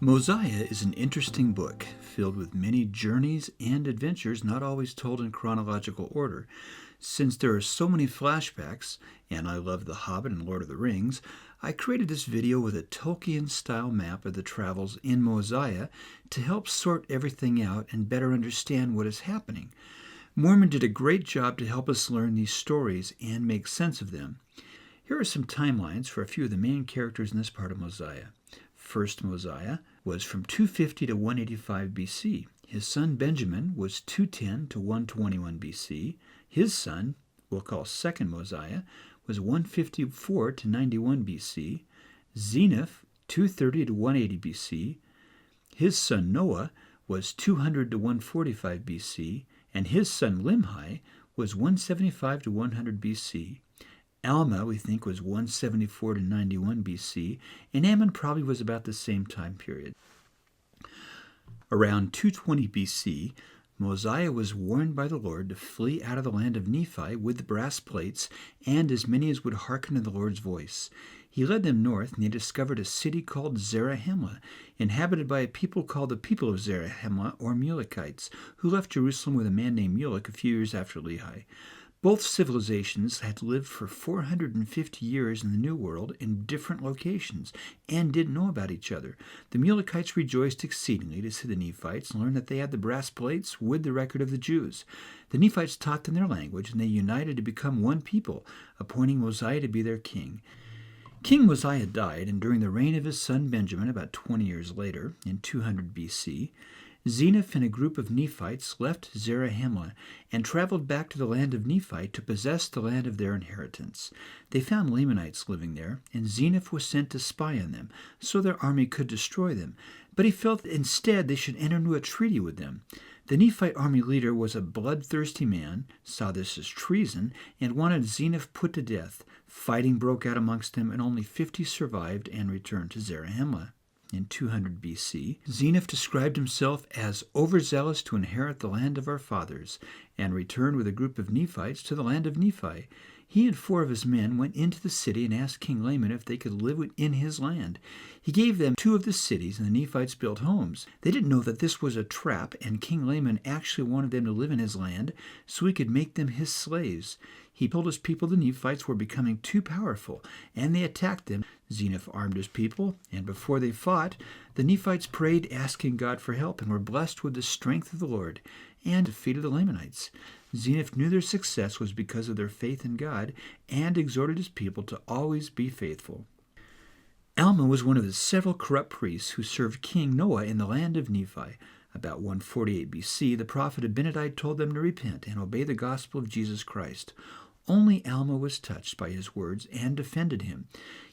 Mosiah is an interesting book filled with many journeys and adventures not always told in chronological order. Since there are so many flashbacks, and I love The Hobbit and Lord of the Rings, I created this video with a Tolkien-style map of the travels in Mosiah to help sort everything out and better understand what is happening. Mormon did a great job to help us learn these stories and make sense of them. Here are some timelines for a few of the main characters in this part of Mosiah. First Mosiah was from 250 to 185 BC. His son Benjamin was 210 to 121 BC. His son, we'll call Second Mosiah, was 154 to 91 BC. Zeniff, 230 to 180 BC. His son Noah was 200 to 145 BC. And his son Limhi was 175 to 100 BC. Alma, we think, was 174 to 91 BC, and Ammon probably was about the same time period. Around 220 BC, Mosiah was warned by the Lord to flee out of the land of Nephi with the brass plates and as many as would hearken to the Lord's voice. He led them north, and they discovered a city called Zarahemla, inhabited by a people called the people of Zarahemla, or Mulekites, who left Jerusalem with a man named Mulek a few years after Lehi. Both civilizations had lived for 450 years in the New World in different locations and didn't know about each other. The Mulekites rejoiced exceedingly to see the Nephites and learn that they had the brass plates with the record of the Jews. The Nephites taught them their language, and they united to become one people, appointing Mosiah to be their king. King Mosiah died, and during the reign of his son Benjamin, about 20 years later, in 200 BC, Zeniff and a group of Nephites left Zarahemla and traveled back to the land of Nephi to possess the land of their inheritance. They found Lamanites living there, and Zeniff was sent to spy on them, so their army could destroy them. But he felt that instead they should enter into a treaty with them. The Nephite army leader was a bloodthirsty man, saw this as treason, and wanted Zeniff put to death. Fighting broke out amongst them, and only 50 survived and returned to Zarahemla. In 200 BC, Zeniff described himself as overzealous to inherit the land of our fathers, and returned with a group of Nephites to the land of Nephi. He and 4 of his men went into the city and asked King Laman if they could live in his land. He gave them 2 of the cities, and the Nephites built homes. They didn't know that this was a trap, and King Laman actually wanted them to live in his land so he could make them his slaves. He told his people the Nephites were becoming too powerful, and they attacked them. Zeniff armed his people, and before they fought, the Nephites prayed, asking God for help, and were blessed with the strength of the Lord, and defeated the Lamanites. Zeniff knew their success was because of their faith in God, and exhorted his people to always be faithful. Alma was one of the several corrupt priests who served King Noah in the land of Nephi. About 148 BC, the prophet Abinadi told them to repent and obey the gospel of Jesus Christ. Only Alma was touched by his words and defended him.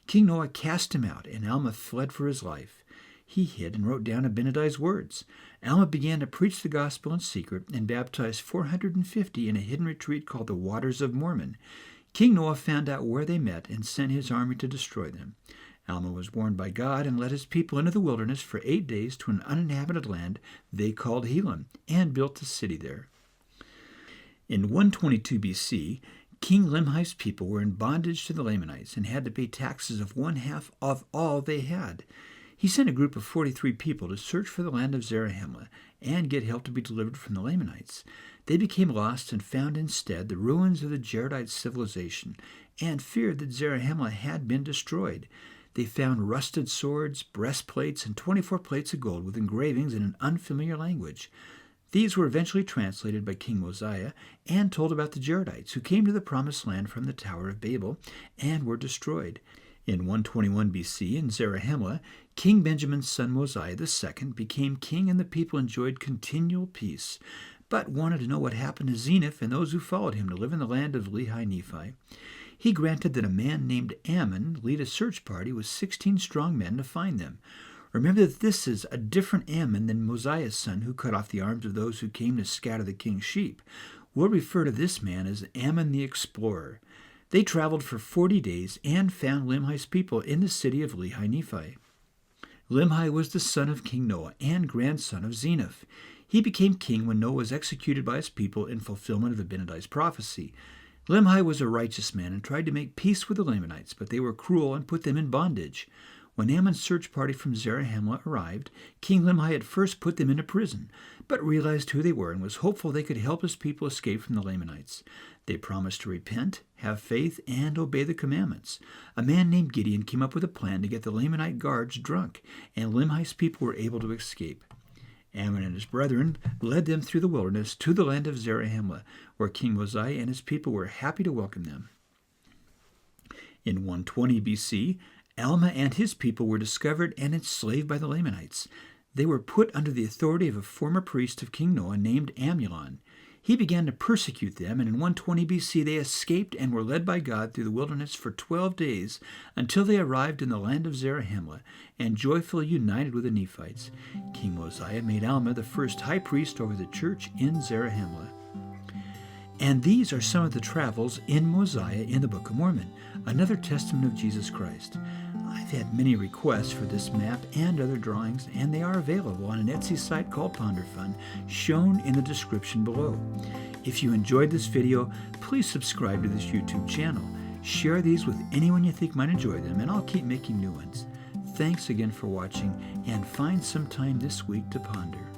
King Noah cast him out, and Alma fled for his life. He hid and wrote down Abinadi's words. Alma began to preach the gospel in secret and baptized 450 in a hidden retreat called the Waters of Mormon. King Noah found out where they met and sent his army to destroy them. Alma was warned by God and led his people into the wilderness for 8 days to an uninhabited land they called Helam, and built a city there. In 122 BC, King Limhi's people were in bondage to the Lamanites and had to pay taxes of 1/2 of all they had. He sent a group of 43 people to search for the land of Zarahemla and get help to be delivered from the Lamanites. They became lost and found instead the ruins of the Jaredite civilization and feared that Zarahemla had been destroyed. They found rusted swords, breastplates, and 24 plates of gold with engravings in an unfamiliar language. These were eventually translated by King Mosiah and told about the Jaredites, who came to the Promised Land from the Tower of Babel and were destroyed. In 121 BC, in Zarahemla, King Benjamin's son Mosiah II became king, and the people enjoyed continual peace, but wanted to know what happened to Zeniff and those who followed him to live in the land of Lehi Nephi. He granted that a man named Ammon lead a search party with 16 strong men to find them. Remember that this is a different Ammon than Mosiah's son, who cut off the arms of those who came to scatter the king's sheep. We'll refer to this man as Ammon the Explorer. They traveled for 40 days and found Limhi's people in the city of Lehi Nephi. Limhi was the son of King Noah and grandson of Zeniff. He became king when Noah was executed by his people in fulfillment of Abinadi's prophecy. Limhi was a righteous man and tried to make peace with the Lamanites, but they were cruel and put them in bondage. When Ammon's search party from Zarahemla arrived, King Limhi at first put them into prison, but realized who they were and was hopeful they could help his people escape from the Lamanites. They promised to repent, have faith, and obey the commandments. A man named Gideon came up with a plan to get the Lamanite guards drunk, and Limhi's people were able to escape. Ammon and his brethren led them through the wilderness to the land of Zarahemla, where King Mosiah and his people were happy to welcome them. In 120 BC, Alma and his people were discovered and enslaved by the Lamanites. They were put under the authority of a former priest of King Noah named Amulon. He began to persecute them, and in 120 BC they escaped and were led by God through the wilderness for 12 days until they arrived in the land of Zarahemla and joyfully united with the Nephites. King Mosiah made Alma the first high priest over the church in Zarahemla. And these are some of the travels in Mosiah in the Book of Mormon, another testament of Jesus Christ. I've had many requests for this map and other drawings, and they are available on an Etsy site called Ponderfun, shown in the description below. If you enjoyed this video, please subscribe to this YouTube channel. Share these with anyone you think might enjoy them, and I'll keep making new ones. Thanks again for watching, and find some time this week to ponder.